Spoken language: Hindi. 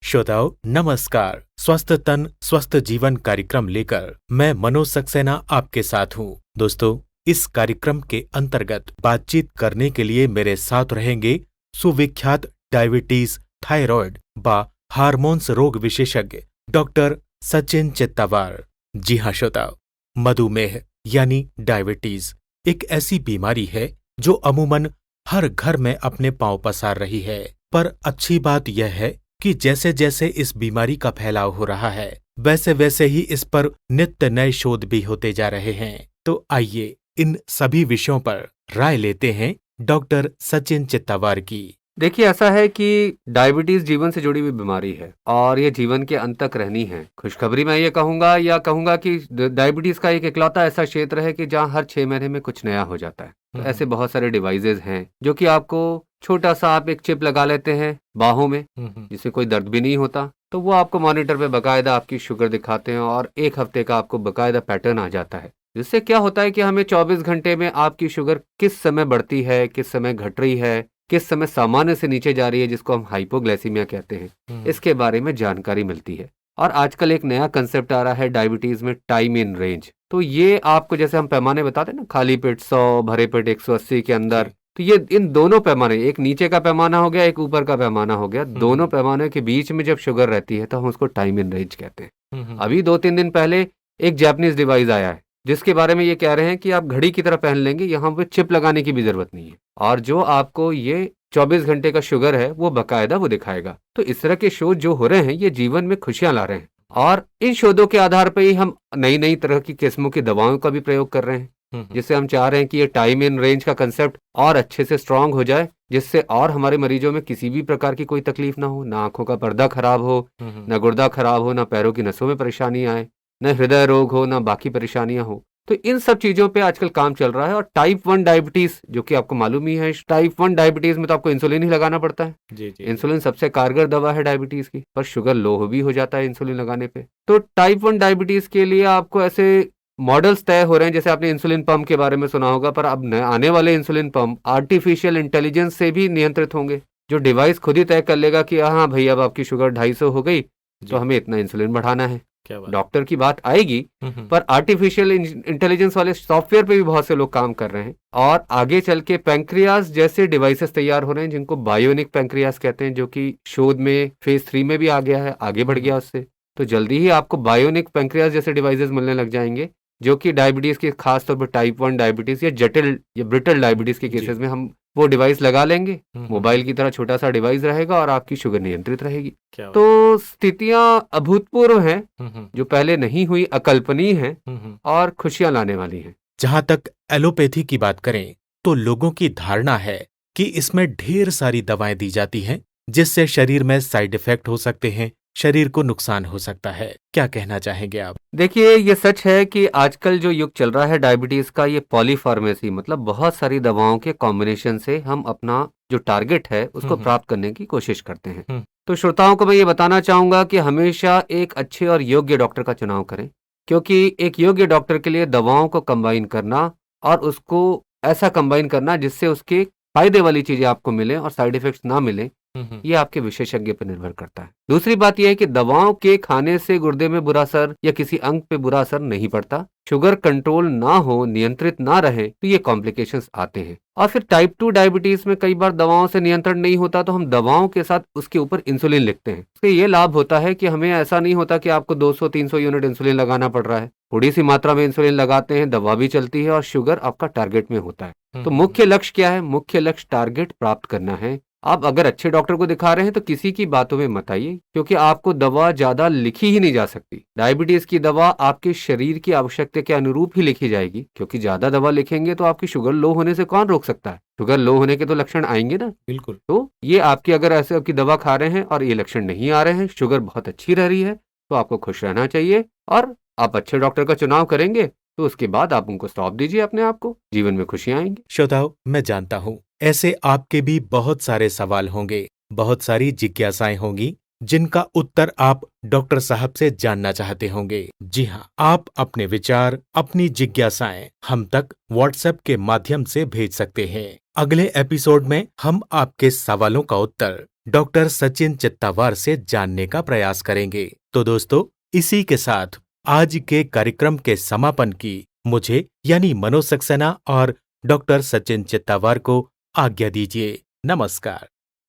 श्रोताओं नमस्कार। स्वस्थ तन स्वस्थ जीवन कार्यक्रम लेकर मैं मनोज सक्सेना आपके साथ हूँ। दोस्तों, इस कार्यक्रम के अंतर्गत बातचीत करने के लिए मेरे साथ रहेंगे सुविख्यात डायबिटीज, थायराइड व हार्मोन्स रोग विशेषज्ञ डॉक्टर सचिन चित्तावार। जी हाँ श्रोताओं, मधुमेह यानी डायबिटीज एक ऐसी बीमारी है जो अमूमन हर घर में अपने पांव पसार रही है। पर अच्छी बात यह है कि जैसे जैसे इस बीमारी का फैलाव हो रहा है, वैसे वैसे ही इस पर नित्य नए शोध भी होते जा रहे हैं। तो आइए इन सभी विषयों पर राय लेते हैं डॉक्टर सचिन चित्तावार की। देखिए, ऐसा है कि डायबिटीज जीवन से जुड़ी हुई बीमारी है और ये जीवन के अंत तक रहनी है। खुशखबरी मैं ये कहूंगा कि डायबिटीज का एक इकलौता ऐसा क्षेत्र है कि जहाँ हर 6 महीने में कुछ नया हो जाता है। तो ऐसे बहुत सारे डिवाइसेज हैं जो कि आपको छोटा सा आप एक चिप लगा लेते हैं बाहों में, जिससे कोई दर्द भी नहीं होता। तो वो आपको मॉनिटर पे बकायदा आपकी शुगर दिखाते हैं और 1 हफ्ते का आपको बकायदा पैटर्न आ जाता है। जिससे क्या होता है कि हमें 24 घंटे में आपकी शुगर किस समय बढ़ती है, किस समय घट रही है, किस समय सामान्य से नीचे जा रही है, जिसको हम हाइपोग्लाइसीमिया कहते हैं, इसके बारे में जानकारी मिलती है। और आजकल एक नया कंसेप्ट आ रहा है डायबिटीज में, टाइम इन रेंज। तो ये आपको, जैसे हम पैमाने बताते हैं ना, खाली पेट 100, भरे पेट 180 के अंदर, तो ये इन दोनों पैमाने, एक नीचे का पैमाना हो गया, एक ऊपर का पैमाना हो गया, दोनों पैमाने के बीच में जब शुगर रहती है तो हम उसको टाइम इन रेंज कहते हैं। अभी 2-3 दिन पहले एक जापानीज डिवाइस आया है जिसके बारे में ये कह रहे हैं कि आप घड़ी की तरह पहन लेंगे, यहाँ पे चिप लगाने की भी जरूरत नहीं है, और जो आपको ये 24 घंटे का शुगर है वो बकायदा वो दिखाएगा। तो इस तरह के शोध जो हो रहे हैं ये जीवन में खुशियां ला रहे हैं, और इन शोधों के आधार पर ही हम नई नई तरह की किस्मों की दवाओं का भी प्रयोग कर रहे हैं, जिससे हम चाह रहे हैं कि ये टाइम इन रेंज का कंसेप्ट और अच्छे से स्ट्रांग हो जाए, जिससे और हमारे मरीजों में किसी भी प्रकार की कोई तकलीफ ना हो, ना आंखों का पर्दा खराब हो, ना गुर्दा खराब हो, ना पैरों की नसों में परेशानी आए, न हृदय रोग हो, ना बाकी परेशानियां हो। तो इन सब चीजों पे आजकल काम चल रहा है। और टाइप 1 डायबिटीज, जो कि आपको मालूम ही है, टाइप 1 डायबिटीज में तो आपको इंसुलिन ही लगाना पड़ता है। जी जी। इंसुलिन सबसे कारगर दवा है डायबिटीज की, पर शुगर लो भी हो जाता है इंसुलिन लगाने पे। तो टाइप 1 डायबिटीज के लिए आपको ऐसे मॉडल्स तय हो रहे हैं, जैसे आपने इंसुलिन पंप के बारे में सुना होगा, पर अब आने वाले इंसुलिन पंप आर्टिफिशियल इंटेलिजेंस से भी नियंत्रित होंगे, जो डिवाइस खुद ही तय कर लेगा कि हाँ भाई, अब आपकी शुगर 250 हो गई तो हमें इतना इंसुलिन बढ़ाना है। डॉक्टर की बात आएगी, पर आर्टिफिशियल इंटेलिजेंस वाले सॉफ्टवेयर पे भी बहुत से लोग काम कर रहे हैं। और आगे चल के पैंक्रियाज जैसे डिवाइसेस तैयार हो रहे हैं, जिनको बायोनिक पैंक्रियाज कहते हैं, जो कि शोध में फेज 3 में भी आ गया है, आगे बढ़ गया उससे। तो जल्दी ही आपको बायोनिक पैंक्रियाज जैसे डिवाइसेस मिलने लग जाएंगे, जो कि डायबिटीज के, खासतौर पर टाइप 1 डायबिटीज या जटिल या ब्रिटल डायबिटीज के केसेस में हम वो डिवाइस लगा लेंगे। मोबाइल की तरह छोटा सा डिवाइस रहेगा और आपकी शुगर नियंत्रित रहेगी। तो स्थितियां अभूतपूर्व हैं, जो पहले नहीं हुई, अकल्पनीय हैं और खुशियां लाने वाली हैं। जहाँ तक एलोपैथी की बात करें तो लोगों की धारणा है कि इसमें ढेर सारी दवाएं दी जाती हैं, जिससे शरीर में साइड इफेक्ट हो सकते हैं, शरीर को नुकसान हो सकता है। क्या कहना चाहेंगे आप? देखिए, ये सच है कि आजकल जो युग चल रहा है डायबिटीज का, ये पॉलीफार्मेसी, मतलब बहुत सारी दवाओं के कॉम्बिनेशन से हम अपना जो टारगेट है उसको प्राप्त करने की कोशिश करते हैं। तो श्रोताओं को मैं ये बताना चाहूंगा कि हमेशा एक अच्छे और योग्य डॉक्टर का चुनाव करें, क्योंकि एक योग्य डॉक्टर के लिए दवाओं को कंबाइन करना और उसको ऐसा कंबाइन करना जिससे उसके फायदे वाली चीजें आपको मिले और साइड इफेक्ट्स ना मिले, ये आपके विशेषज्ञ पर निर्भर करता है। दूसरी बात यह है कि दवाओं के खाने से गुर्दे में बुरा असर या किसी अंग पे बुरा असर नहीं पड़ता। शुगर कंट्रोल ना हो, नियंत्रित ना रहे, तो ये कॉम्प्लिकेशंस आते हैं। और फिर टाइप 2 डायबिटीज में कई बार दवाओं से नियंत्रण नहीं होता, तो हम दवाओं के साथ उसके ऊपर इंसुलिन लिखते हैं। इससे ये लाभ होता है कि हमें ऐसा नहीं होता कि आपको 200-300 यूनिट इंसुलिन लगाना पड़ रहा है। थोड़ी सी मात्रा में इंसुलिन लगाते हैं, दवा भी चलती है और शुगर आपका टारगेट में होता है। तो मुख्य लक्ष्य क्या है? मुख्य लक्ष्य टारगेट प्राप्त करना है। आप अगर अच्छे डॉक्टर को दिखा रहे हैं तो किसी की बातों में मत आइए, क्योंकि आपको दवा ज्यादा लिखी ही नहीं जा सकती। डायबिटीज की दवा आपके शरीर की आवश्यकता के अनुरूप ही लिखी जाएगी, क्योंकि ज्यादा दवा लिखेंगे तो आपकी शुगर लो होने से कौन रोक सकता है? शुगर लो होने के तो लक्षण आएंगे ना। बिल्कुल। तो ये आपकी, अगर ऐसे आपकी दवा खा रहे हैं और ये लक्षण नहीं आ रहे हैं, शुगर बहुत अच्छी रह रही है, तो आपको खुश रहना चाहिए और आप अच्छे डॉक्टर का चुनाव करेंगे तो उसके बाद आप उनको स्टॉप दीजिए अपने आप को, जीवन में खुशियां आएंगी। श्रोताओं, मैं जानता हूँ ऐसे आपके भी बहुत सारे सवाल होंगे, बहुत सारी जिज्ञासाएं होंगी, जिनका उत्तर आप डॉक्टर साहब से जानना चाहते होंगे। जी हाँ, आप अपने विचार, अपनी जिज्ञासाएं हम तक व्हाट्सएप के माध्यम से भेज सकते हैं। अगले एपिसोड में हम आपके सवालों का उत्तर डॉक्टर सचिन चित्तावार से जानने का प्रयास करेंगे। तो दोस्तों, इसी के साथ आज के कार्यक्रम के समापन की मुझे यानी मनोज सक्सेना और डॉक्टर सचिन चित्तावार को आज्ञा दीजिए। नमस्कार।